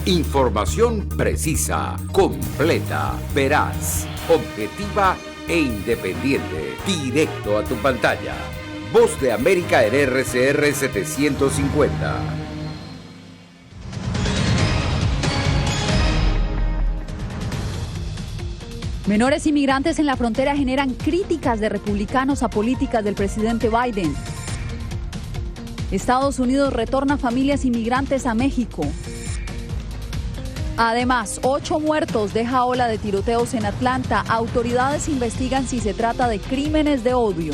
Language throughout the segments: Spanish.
Información precisa, completa, veraz, objetiva e independiente. Directo a tu pantalla. Voz de América en RCR 750. Menores inmigrantes en la frontera generan críticas de republicanos a políticas del presidente Biden. Estados Unidos retorna familias inmigrantes a México. Además, 8 muertos deja ola de tiroteos en Atlanta. Autoridades investigan si se trata de crímenes de odio.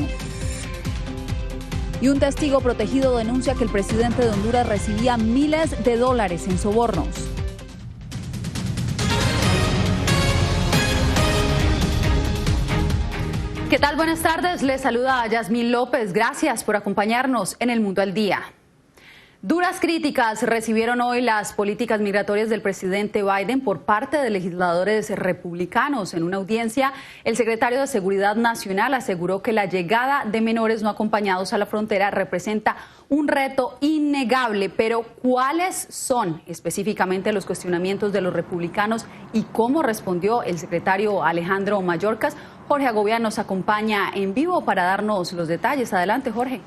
Y un testigo protegido denuncia que el presidente de Honduras recibía miles de dólares en sobornos. ¿Qué tal? Buenas tardes. Les saluda Yasmín López. Gracias por acompañarnos en El Mundo al Día. Duras críticas recibieron hoy las políticas migratorias del presidente Biden por parte de legisladores republicanos. En una audiencia, el secretario de Seguridad Nacional aseguró que la llegada de menores no acompañados a la frontera representa un reto innegable. Pero, ¿cuáles son específicamente los cuestionamientos de los republicanos y cómo respondió el secretario Alejandro Mayorkas? Jorge Agobián nos acompaña en vivo para darnos los detalles. Adelante, Jorge.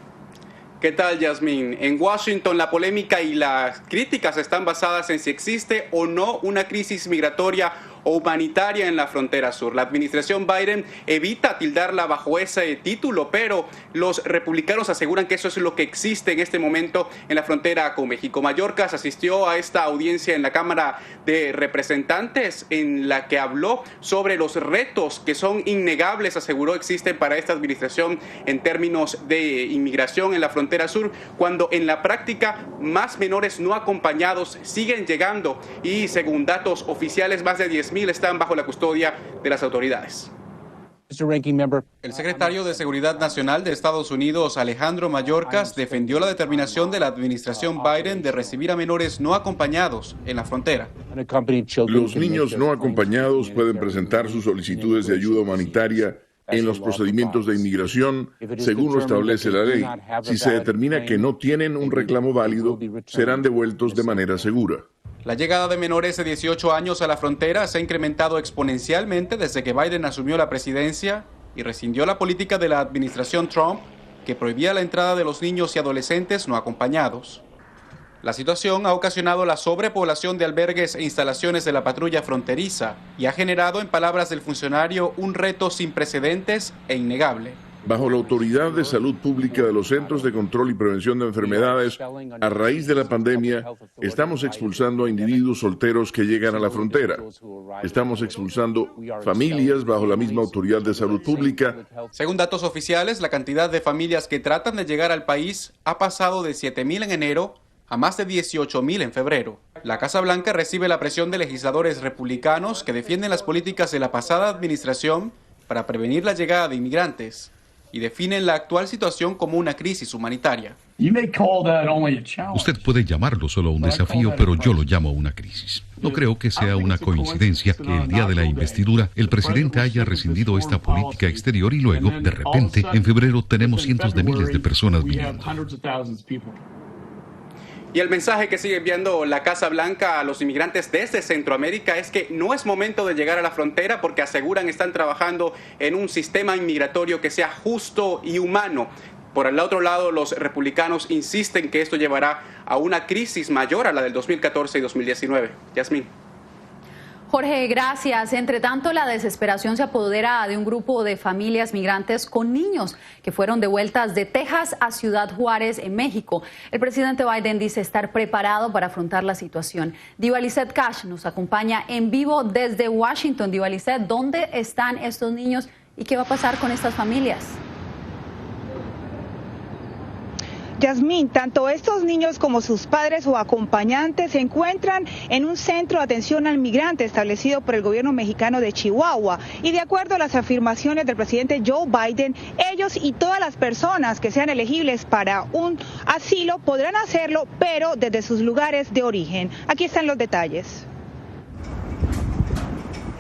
¿Qué tal, Yasmín? En Washington, la polémica y las críticas están basadas en si existe o no una crisis migratoria o humanitaria en la frontera sur. La administración Biden evita tildarla bajo ese título, pero los republicanos aseguran que eso es lo que existe en este momento en la frontera con México. Mayorkas asistió a esta audiencia en la Cámara de Representantes en la que habló sobre los retos que son innegables, aseguró, existen para esta administración en términos de inmigración en la frontera sur, cuando en la práctica más menores no acompañados siguen llegando y según datos oficiales más de 10,000 están bajo la custodia de las autoridades. El secretario de Seguridad Nacional de Estados Unidos, Alejandro Mayorkas, defendió la determinación de la administración Biden de recibir a menores no acompañados en la frontera. Los niños no acompañados pueden presentar sus solicitudes de ayuda humanitaria en los procedimientos de inmigración, según lo establece la ley. Si se determina que no tienen un reclamo válido, serán devueltos de manera segura. La llegada de menores de 18 años a la frontera se ha incrementado exponencialmente desde que Biden asumió la presidencia y rescindió la política de la administración Trump que prohibía la entrada de los niños y adolescentes no acompañados. La situación ha ocasionado la sobrepoblación de albergues e instalaciones de la patrulla fronteriza y ha generado, en palabras del funcionario, un reto sin precedentes e innegable. Bajo la autoridad de salud pública de los Centros de Control y Prevención de Enfermedades, a raíz de la pandemia, estamos expulsando a individuos solteros que llegan a la frontera. Estamos expulsando familias bajo la misma autoridad de salud pública. Según datos oficiales, la cantidad de familias que tratan de llegar al país ha pasado de 7,000 en enero a más de 18,000 en febrero. La Casa Blanca recibe la presión de legisladores republicanos que defienden las políticas de la pasada administración para prevenir la llegada de inmigrantes y definen la actual situación como una crisis humanitaria. Usted puede llamarlo solo un desafío, pero yo lo llamo una crisis. No creo que sea una coincidencia que el día de la investidura el presidente haya rescindido esta política exterior y luego, de repente, en febrero tenemos cientos de miles de personas viniendo. Y el mensaje que sigue enviando la Casa Blanca a los inmigrantes desde Centroamérica es que no es momento de llegar a la frontera porque aseguran están trabajando en un sistema inmigratorio que sea justo y humano. Por el otro lado, los republicanos insisten que esto llevará a una crisis mayor a la del 2014 y 2019. Yasmín. Jorge, gracias. Entre tanto, la desesperación se apodera de un grupo de familias migrantes con niños que fueron devueltas de Texas a Ciudad Juárez, en México. El presidente Biden dice estar preparado para afrontar la situación. Diva Lizeth Cash nos acompaña en vivo desde Washington. Diva Lizeth, ¿dónde están estos niños y qué va a pasar con estas familias? Yasmín, tanto estos niños como sus padres o acompañantes se encuentran en un centro de atención al migrante establecido por el gobierno mexicano de Chihuahua. Y de acuerdo a las afirmaciones del presidente Joe Biden, ellos y todas las personas que sean elegibles para un asilo podrán hacerlo, pero desde sus lugares de origen. Aquí están los detalles.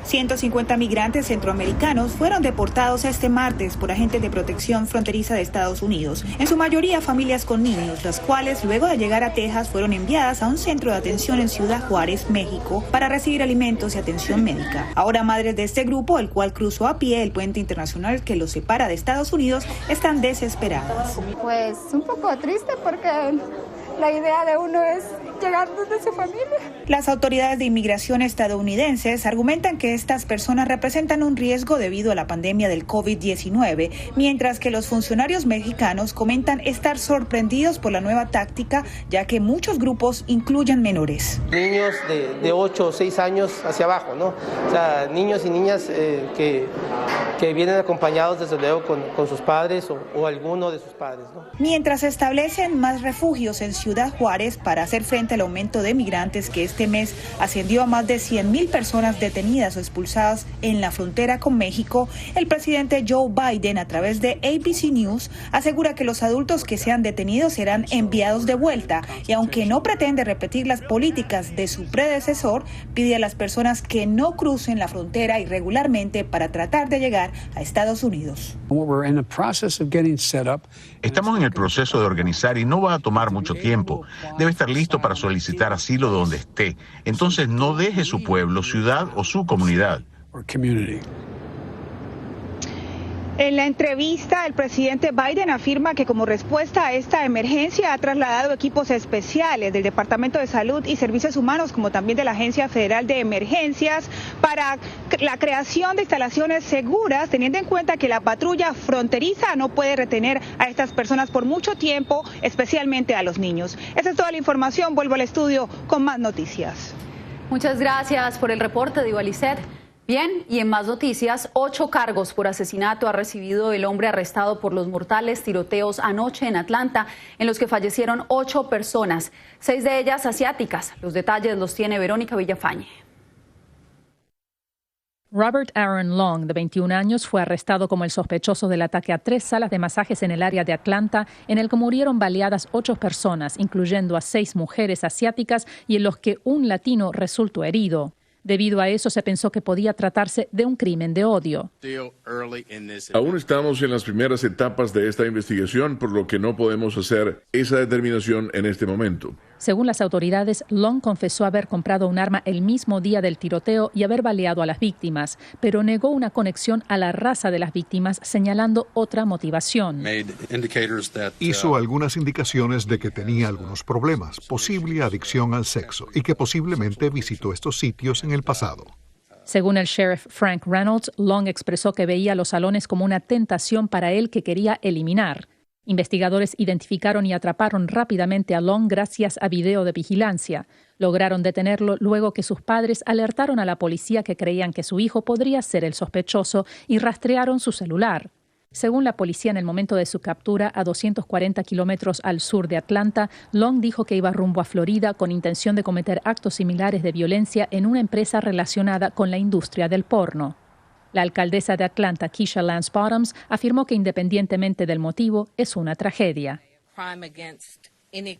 150 migrantes centroamericanos fueron deportados este martes por agentes de protección fronteriza de Estados Unidos, en su mayoría familias con niños, las cuales luego de llegar a Texas fueron enviadas a un centro de atención en Ciudad Juárez, México, para recibir alimentos y atención médica. Ahora madres de este grupo, el cual cruzó a pie el puente internacional que los separa de Estados Unidos, están desesperadas. Pues un poco triste porque la idea de uno es llegar donde su familia. Las autoridades de inmigración estadounidenses argumentan que estas personas representan un riesgo debido a la pandemia del COVID-19, mientras que los funcionarios mexicanos comentan estar sorprendidos por la nueva táctica, ya que muchos grupos incluyen menores. Niños de 8 o 6 años hacia abajo, ¿no? O sea, niños y niñas que vienen acompañados desde luego con sus padres o alguno de sus padres, ¿no? Mientras se establecen más refugios en Ciudad Juárez para hacer frente al aumento de migrantes que este mes ascendió a más de 100,000 personas detenidas o expulsadas en la frontera con México, el presidente Joe Biden, a través de ABC News, asegura que los adultos que sean detenidos serán enviados de vuelta y, aunque no pretende repetir las políticas de su predecesor, pide a las personas que no crucen la frontera irregularmente para tratar de llegar a Estados Unidos. Estamos en el proceso de organizar y no va a tomar mucho tiempo. Debe estar listo para solicitar asilo donde esté. Entonces no deje su pueblo, ciudad o su comunidad. En la entrevista, el presidente Biden afirma que como respuesta a esta emergencia ha trasladado equipos especiales del Departamento de Salud y Servicios Humanos, como también de la Agencia Federal de Emergencias, para la creación de instalaciones seguras, teniendo en cuenta que la patrulla fronteriza no puede retener a estas personas por mucho tiempo, especialmente a los niños. Esa es toda la información. Vuelvo al estudio con más noticias. Muchas gracias por el reporte, Diva Lisset. Bien, y en más noticias, 8 cargos por asesinato ha recibido el hombre arrestado por los mortales tiroteos anoche en Atlanta, en los que fallecieron 8 personas, 6 de ellas asiáticas. Los detalles los tiene Verónica Villafañe. Robert Aaron Long, de 21 años, fue arrestado como el sospechoso del ataque a 3 salas de masajes en el área de Atlanta, en el que murieron baleadas 8 personas, incluyendo a 6 mujeres asiáticas y en los que un latino resultó herido. Debido a eso, se pensó que podía tratarse de un crimen de odio. Aún estamos en las primeras etapas de esta investigación, por lo que no podemos hacer esa determinación en este momento. Según las autoridades, Long confesó haber comprado un arma el mismo día del tiroteo y haber baleado a las víctimas, pero negó una conexión a la raza de las víctimas, señalando otra motivación. Hizo algunas indicaciones de que tenía algunos problemas, posible adicción al sexo, y que posiblemente visitó estos sitios en el pasado. Según el sheriff Frank Reynolds, Long expresó que veía los salones como una tentación para él que quería eliminar. Investigadores identificaron y atraparon rápidamente a Long gracias a video de vigilancia. Lograron detenerlo luego que sus padres alertaron a la policía que creían que su hijo podría ser el sospechoso y rastrearon su celular. Según la policía, en el momento de su captura, a 240 kilómetros al sur de Atlanta, Long dijo que iba rumbo a Florida con intención de cometer actos similares de violencia en una empresa relacionada con la industria del porno. La alcaldesa de Atlanta, Keisha Lance Bottoms, afirmó que independientemente del motivo, es una tragedia.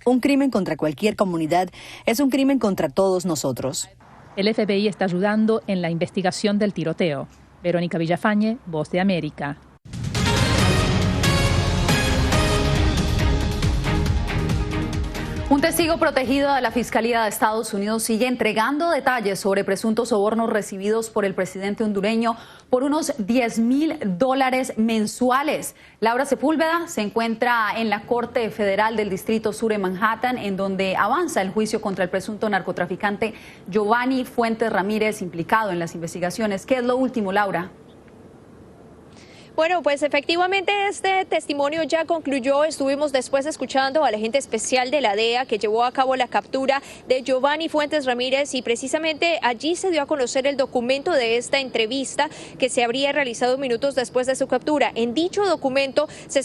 Un crimen contra cualquier comunidad es un crimen contra todos nosotros. El FBI está ayudando en la investigación del tiroteo. Verónica Villafañe, Voz de América. Un testigo protegido de la Fiscalía de Estados Unidos sigue entregando detalles sobre presuntos sobornos recibidos por el presidente hondureño por unos $10,000 mensuales. Laura Sepúlveda se encuentra en la Corte Federal del Distrito Sur en Manhattan, en donde avanza el juicio contra el presunto narcotraficante Giovanni Fuentes Ramírez, implicado en las investigaciones. ¿Qué es lo último, Laura? Bueno, pues efectivamente este testimonio ya concluyó. Estuvimos después escuchando al agente especial de la DEA que llevó a cabo la captura de Giovanni Fuentes Ramírez, y precisamente allí se dio a conocer el documento de esta entrevista que se habría realizado minutos después de su captura. En dicho documento se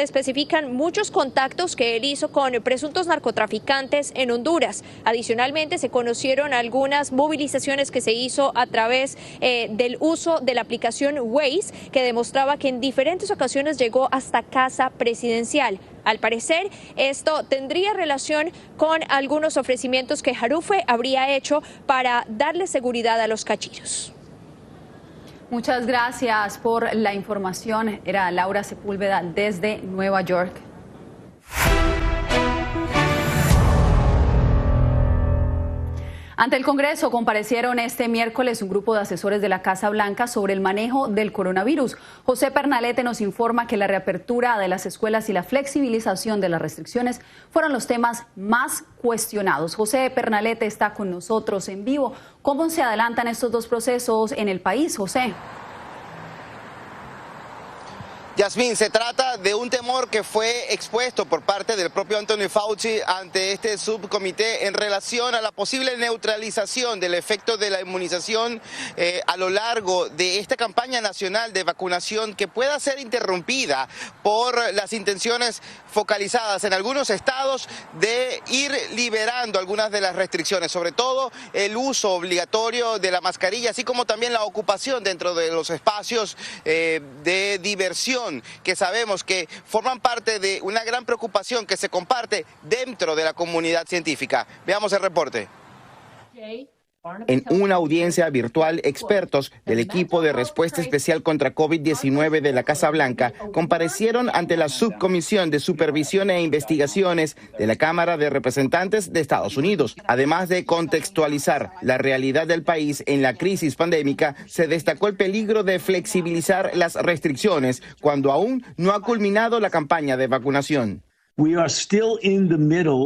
especifican muchos contactos que él hizo con presuntos narcotraficantes en Honduras. Adicionalmente se conocieron algunas movilizaciones que se hizo a través del uso de la aplicación Waze, que demostraba que en diferentes ocasiones llegó hasta casa presidencial. Al parecer, esto tendría relación con algunos ofrecimientos que Jarufe habría hecho para darle seguridad a los cachillos. Muchas gracias por la información. Era Laura Sepúlveda desde Nueva York. Ante el Congreso comparecieron este miércoles un grupo de asesores de la Casa Blanca sobre el manejo del coronavirus. José Pernalete nos informa que la reapertura de las escuelas y la flexibilización de las restricciones fueron los temas más cuestionados. José Pernalete está con nosotros en vivo. ¿Cómo se adelantan estos dos procesos en el país, José? Yasmín, se trata de un temor que fue expuesto por parte del propio Anthony Fauci ante este subcomité en relación a la posible neutralización del efecto de la inmunización a lo largo de esta campaña nacional de vacunación que pueda ser interrumpida por las intenciones focalizadas en algunos estados de ir liberando algunas de las restricciones, sobre todo el uso obligatorio de la mascarilla, así como también la ocupación dentro de los espacios de diversión, que sabemos que forman parte de una gran preocupación que se comparte dentro de la comunidad científica. Veamos el reporte. En una audiencia virtual, expertos del equipo de respuesta especial contra COVID-19 de la Casa Blanca comparecieron ante la Subcomisión de Supervisión e Investigaciones de la Cámara de Representantes de Estados Unidos. Además de contextualizar la realidad del país en la crisis pandémica, se destacó el peligro de flexibilizar las restricciones cuando aún no ha culminado la campaña de vacunación.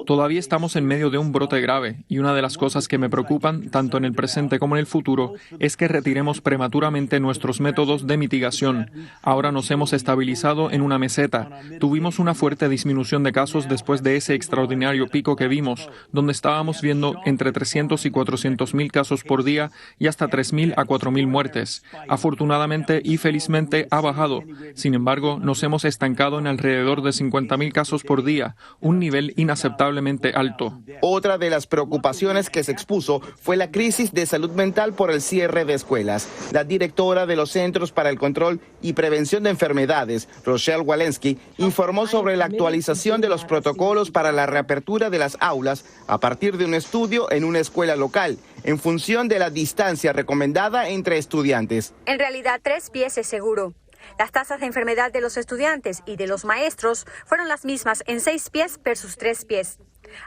Todavía estamos en medio de un brote grave y una de las cosas que me preocupan, tanto en el presente como en el futuro, es que retiremos prematuramente nuestros métodos de mitigación. Ahora nos hemos estabilizado en una meseta. Tuvimos una fuerte disminución de casos después de ese extraordinario pico que vimos, donde estábamos viendo entre 300 y 400.000 casos por día y hasta 3.000 a 4.000 muertes. Afortunadamente y felizmente ha bajado. Sin embargo, nos hemos estancado en alrededor de 50.000 casos por día, un nivel inaceptablemente alto. Otra de las preocupaciones que se expuso fue la crisis de salud mental por el cierre de escuelas. La directora de los Centros para el Control y Prevención de Enfermedades, Rochelle Walensky, informó sobre la actualización de los protocolos para la reapertura de las aulas a partir de un estudio en una escuela local, en función de la distancia recomendada entre estudiantes. En realidad, 3 pies es seguro. Las tasas de enfermedad de los estudiantes y de los maestros fueron las mismas en 6 pies versus 3 pies.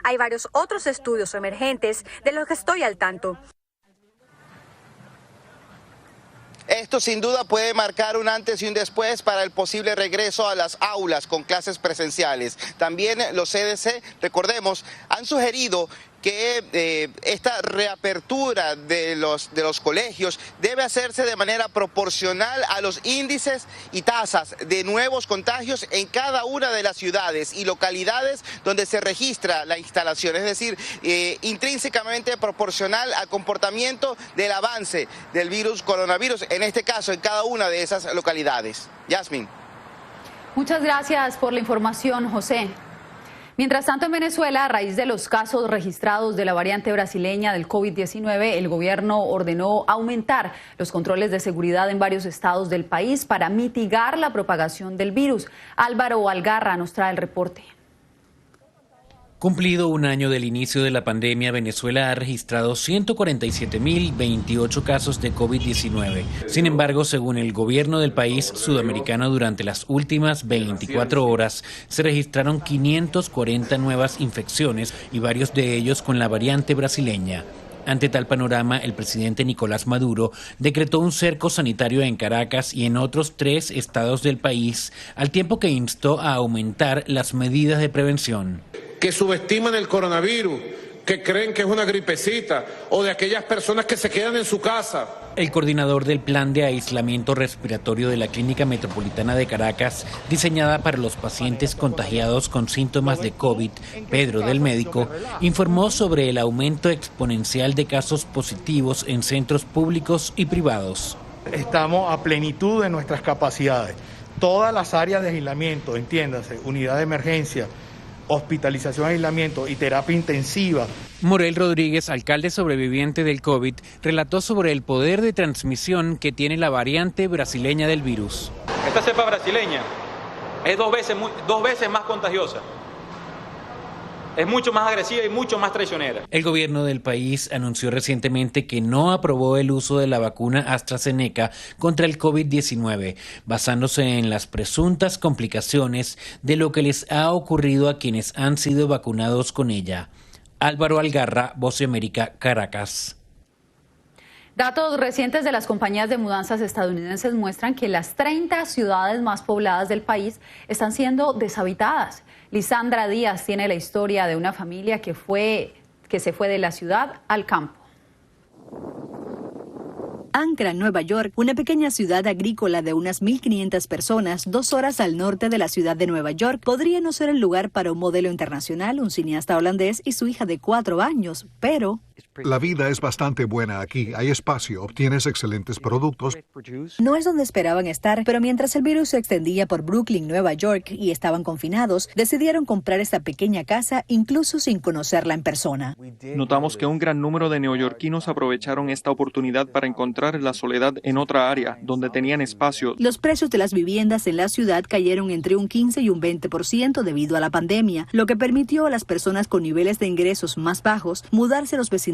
Hay varios otros estudios emergentes de los que estoy al tanto. Esto sin duda puede marcar un antes y un después para el posible regreso a las aulas con clases presenciales. También los CDC, recordemos, han sugerido que esta reapertura de los colegios debe hacerse de manera proporcional a los índices y tasas de nuevos contagios en cada una de las ciudades y localidades donde se registra la instalación, es decir, intrínsecamente proporcional al comportamiento del avance del virus coronavirus, en este caso en cada una de esas localidades. Yasmín. Muchas gracias por la información, José. Mientras tanto, en Venezuela, a raíz de los casos registrados de la variante brasileña del COVID-19, el gobierno ordenó aumentar los controles de seguridad en varios estados del país para mitigar la propagación del virus. Álvaro Algarra nos trae el reporte. Cumplido un año del inicio de la pandemia, Venezuela ha registrado 147.028 casos de COVID-19. Sin embargo, según el gobierno del país sudamericano, durante las últimas 24 horas se registraron 540 nuevas infecciones y varios de ellos con la variante brasileña. Ante tal panorama, el presidente Nicolás Maduro decretó un cerco sanitario en Caracas y en otros 3 estados del país, al tiempo que instó a aumentar las medidas de prevención. Que subestiman el coronavirus, que creen que es una gripecita, o de aquellas personas que se quedan en su casa. El coordinador del plan de aislamiento respiratorio de la Clínica Metropolitana de Caracas, diseñada para los pacientes contagiados con síntomas de COVID, Pedro del Médico, informó sobre el aumento exponencial de casos positivos en centros públicos y privados. Estamos a plenitud de nuestras capacidades. Todas las áreas de aislamiento, entiéndase, unidad de emergencia, hospitalización, aislamiento y terapia intensiva. Morel Rodríguez, alcalde sobreviviente del COVID, relató sobre el poder de transmisión que tiene la variante brasileña del virus. Esta cepa brasileña es dos veces más contagiosa. es mucho más agresiva y mucho más traicionera. El gobierno del país anunció recientemente que no aprobó el uso de la vacuna AstraZeneca contra el COVID-19, basándose en las presuntas complicaciones de lo que les ha ocurrido a quienes han sido vacunados con ella. Álvaro Algarra, Voz de América, Caracas. Datos recientes de las compañías de mudanzas estadounidenses muestran que las 30 ciudades más pobladas del país están siendo deshabitadas. Lisandra Díaz tiene la historia de una familia que se fue de la ciudad al campo. Ancra, Nueva York, una pequeña ciudad agrícola de unas 1.500 personas, 2 horas al norte de la ciudad de Nueva York, podría no ser el lugar para un modelo internacional, un cineasta holandés y su hija de 4 años, pero... La vida es bastante buena aquí, hay espacio, obtienes excelentes productos. No es donde esperaban estar, pero mientras el virus se extendía por Brooklyn, Nueva York, y estaban confinados, decidieron comprar esta pequeña casa incluso sin conocerla en persona. Notamos que un gran número de neoyorquinos aprovecharon esta oportunidad para encontrar la soledad en otra área, donde tenían espacio. Los precios de las viviendas en la ciudad cayeron entre un 15 y un 20% debido a la pandemia, lo que permitió a las personas con niveles de ingresos más bajos mudarse a los vecindarios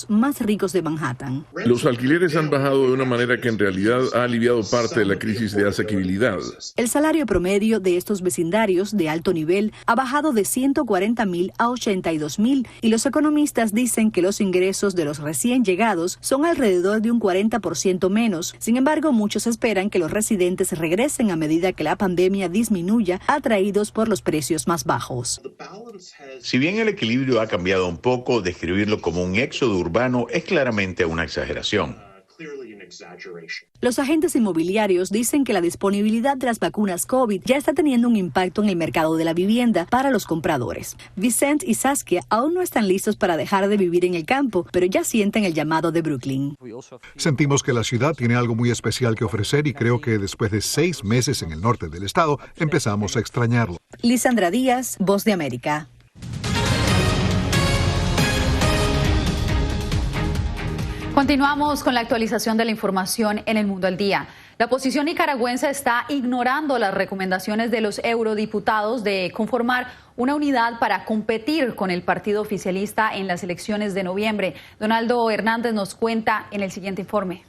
más ricos de Manhattan. Los alquileres han bajado de una manera que en realidad ha aliviado parte de la crisis de asequibilidad. El salario promedio de estos vecindarios de alto nivel ha bajado de $140,000 a $82,000 y los economistas dicen que los ingresos de los recién llegados son alrededor de un 40% menos. Sin embargo, muchos esperan que los residentes regresen a medida que la pandemia disminuya, atraídos por los precios más bajos. Si bien el equilibrio ha cambiado un poco, describirlo como un éxodo urbano es claramente una exageración. Los agentes inmobiliarios dicen que la disponibilidad de las vacunas COVID ya está teniendo un impacto en el mercado de la vivienda para los compradores. Vicente y Saskia aún no están listos para dejar de vivir en el campo, pero ya sienten el llamado de Brooklyn. Sentimos que la ciudad tiene algo muy especial que ofrecer y creo que después de 6 meses en el norte del estado empezamos a extrañarlo. Lisandra Díaz, Voz de América. Continuamos con la actualización de la información en El Mundo al Día. La oposición nicaragüense está ignorando las recomendaciones de los eurodiputados de conformar una unidad para competir con el partido oficialista en las elecciones de noviembre. Donaldo Hernández nos cuenta en el siguiente informe.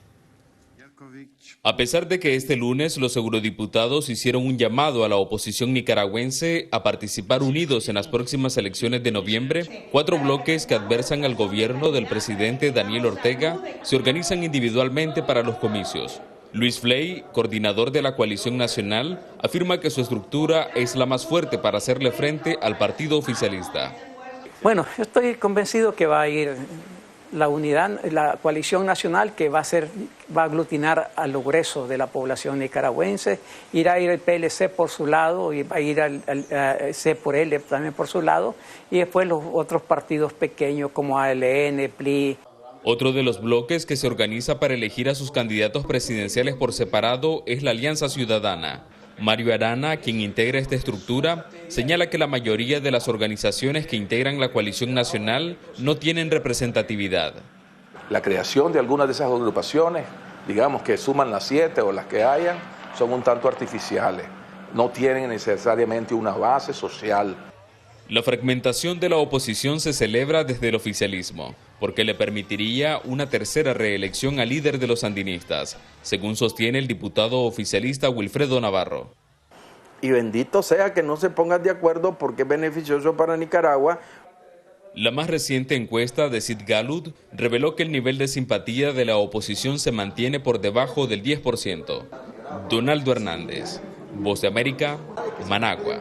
A pesar de que este lunes los eurodiputados hicieron un llamado a la oposición nicaragüense a participar unidos en las próximas elecciones de noviembre, 4 bloques que adversan al gobierno del presidente Daniel Ortega se organizan individualmente para los comicios. Luis Fley, coordinador de la Coalición Nacional, afirma que su estructura es la más fuerte para hacerle frente al partido oficialista. Bueno, yo estoy convencido que va a ir la unidad, la coalición nacional que va a aglutinar a lo grueso de la población nicaragüense. Irá a ir el PLC por su lado y va a ir al C por L también por su lado, y después los otros partidos pequeños como ALN, PLI. Otro de los bloques que se organiza para elegir a sus candidatos presidenciales por separado es la Alianza Ciudadana. Mario Arana, quien integra esta estructura, señala que la mayoría de las organizaciones que integran la coalición nacional no tienen representatividad. La creación de algunas de esas agrupaciones, digamos que suman las 7 o las que hayan, son un tanto artificiales. No tienen necesariamente una base social. La fragmentación de la oposición se celebra desde el oficialismo, porque le permitiría una tercera reelección al líder de los sandinistas, según sostiene el diputado oficialista Wilfredo Navarro. Y bendito sea que no se pongan de acuerdo porque es beneficioso para Nicaragua. La más reciente encuesta de Sid Gallup reveló que el nivel de simpatía de la oposición se mantiene por debajo del 10%. Donaldo Hernández, Voz de América, Managua.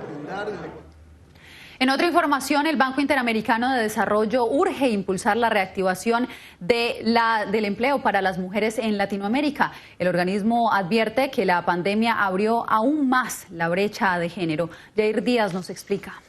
En otra información, el Banco Interamericano de Desarrollo urge impulsar la reactivación del empleo para las mujeres en Latinoamérica. El organismo advierte que la pandemia abrió aún más la brecha de género. Jair Díaz nos explica.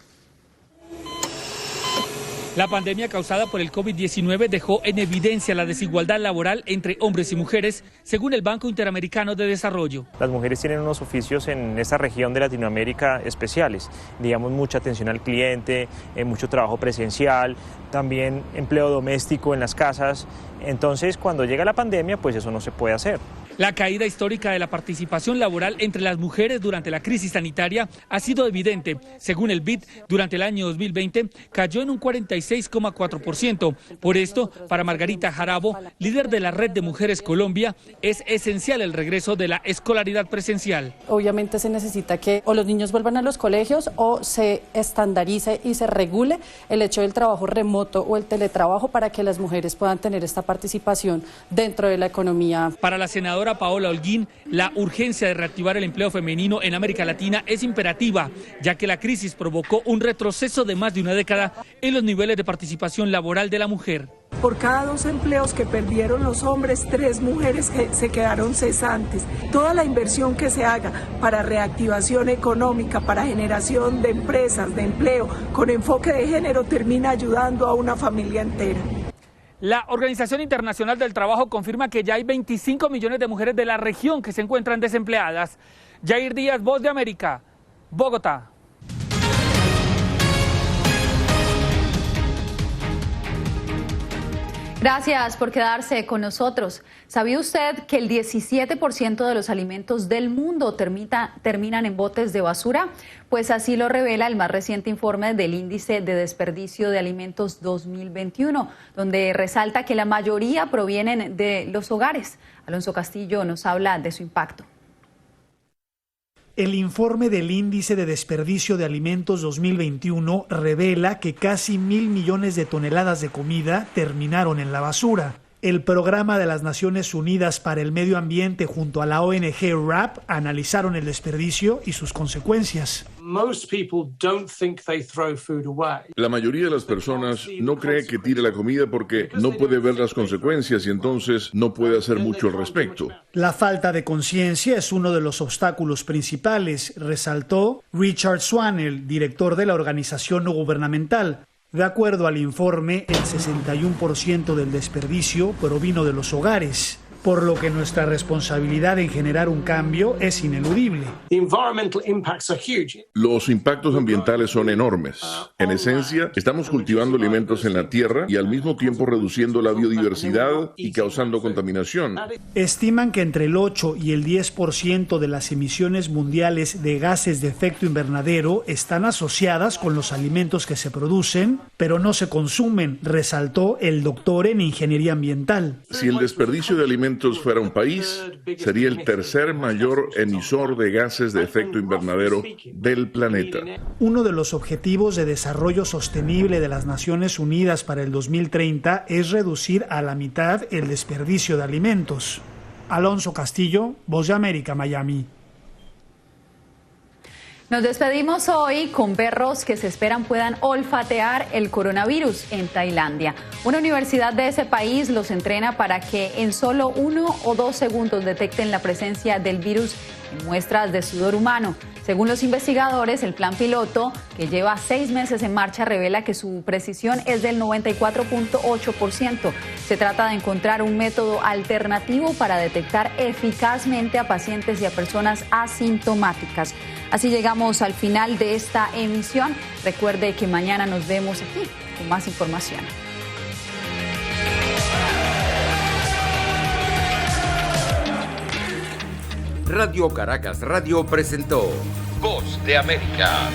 La pandemia causada por el COVID-19 dejó en evidencia la desigualdad laboral entre hombres y mujeres, según el Banco Interamericano de Desarrollo. Las mujeres tienen unos oficios en esta región de Latinoamérica especiales, digamos mucha atención al cliente, mucho trabajo presencial, también empleo doméstico en las casas Entonces, cuando llega la pandemia, pues eso no se puede hacer. La caída histórica de la participación laboral entre las mujeres durante la crisis sanitaria ha sido evidente. Según el BID, durante el año 2020 cayó en un 46,4%. Por esto, para Margarita Jarabo, líder de la Red de Mujeres Colombia, es esencial el regreso de la escolaridad presencial. Obviamente se necesita que o los niños vuelvan a los colegios o se estandarice y se regule el hecho del trabajo remoto o el teletrabajo para que las mujeres puedan tener esta participación dentro de la economía. Para la senadora Paola Holguín, la urgencia de reactivar el empleo femenino en América Latina es imperativa, ya que la crisis provocó un retroceso de más de una década en los niveles de participación laboral de la mujer. Por cada 2 empleos que perdieron los hombres, 3 mujeres que se quedaron cesantes. Toda la inversión que se haga para reactivación económica, para generación de empresas, de empleo, con enfoque de género, termina ayudando a una familia entera. La Organización Internacional del Trabajo confirma que ya hay 25 millones de mujeres de la región que se encuentran desempleadas. Yair Díaz, Voz de América, Bogotá. Gracias por quedarse con nosotros. ¿Sabía usted que el 17% de los alimentos del mundo terminan en botes de basura? Pues así lo revela el más reciente informe del Índice de Desperdicio de Alimentos 2021, donde resalta que la mayoría provienen de los hogares. Alonso Castillo nos habla de su impacto. El informe del Índice de Desperdicio de Alimentos 2021 revela que casi 1.000 millones de toneladas de comida terminaron en la basura. El Programa de las Naciones Unidas para el Medio Ambiente junto a la ONG WRAP analizaron el desperdicio y sus consecuencias. La mayoría de las personas no cree que tire la comida porque no puede ver las consecuencias y entonces no puede hacer mucho al respecto. La falta de conciencia es uno de los obstáculos principales, resaltó Richard Swanel, director de la organización no gubernamental. De acuerdo al informe, el 61% del desperdicio provino de los hogares, por lo que nuestra responsabilidad en generar un cambio es ineludible. Los impactos ambientales son enormes. En esencia, estamos cultivando alimentos en la tierra y al mismo tiempo reduciendo la biodiversidad y causando contaminación. Estiman que entre el 8 y el 10% de las emisiones mundiales de gases de efecto invernadero están asociadas con los alimentos que se producen, pero no se consumen, resaltó el doctor en ingeniería ambiental. Si el desperdicio de alimentos fuera un país, sería el tercer mayor emisor de gases de efecto invernadero del planeta. Uno de los objetivos de desarrollo sostenible de las Naciones Unidas para el 2030 es reducir a la mitad el desperdicio de alimentos. Alonso Castillo, Voz de América, Miami. Nos despedimos hoy con perros que se esperan puedan olfatear el coronavirus en Tailandia. Una universidad de ese país los entrena para que en solo 1 o 2 segundos detecten la presencia del virus en muestras de sudor humano. Según los investigadores, el plan piloto, que lleva 6 meses en marcha, revela que su precisión es del 94.8%. Se trata de encontrar un método alternativo para detectar eficazmente a pacientes y a personas asintomáticas. Así llegamos al final de esta emisión. Recuerde que mañana nos vemos aquí con más información. Radio Caracas Radio presentó Voz de América.